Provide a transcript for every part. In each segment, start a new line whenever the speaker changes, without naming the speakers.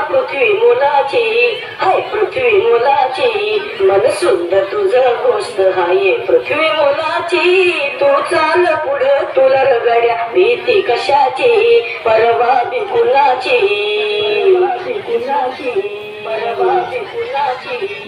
पृथ्वी मुलाची हाय पृथ्वी मुलाची मन सुंदर तुझं गोष्ट हाय पृथ्वी मुलाची तू चाल पुढे तुला रगड्या भीती कशाची परवा बिकुलाची परवा बिकुलाची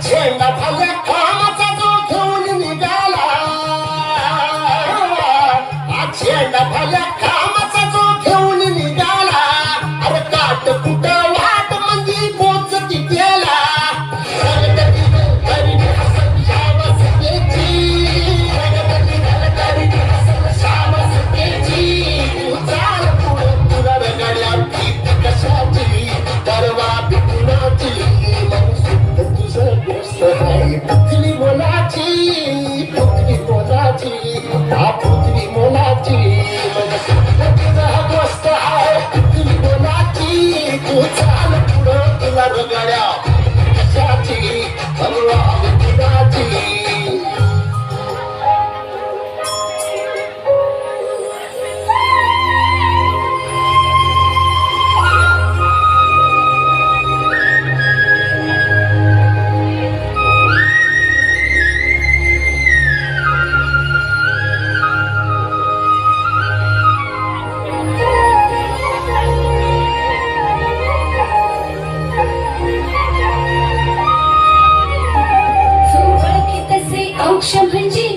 झेंडा झाल्या कामाचा जो घेऊन निघाला झेंडा झाल्या कामाचा जो घेऊन निघाला अरे काट कुठं वाट म्हणजे पोचती गेला कशाची परवा बिकुलाची पृथ्वी मोलाची पृथ्वी मोलाची हा पृथ्वी मोलाची गोष्ट आहे पृथ्वी मोलाची तू चाल पुढं तुला रगड्या कशाची परवा बिकुलाची
औक्ष म्हणजे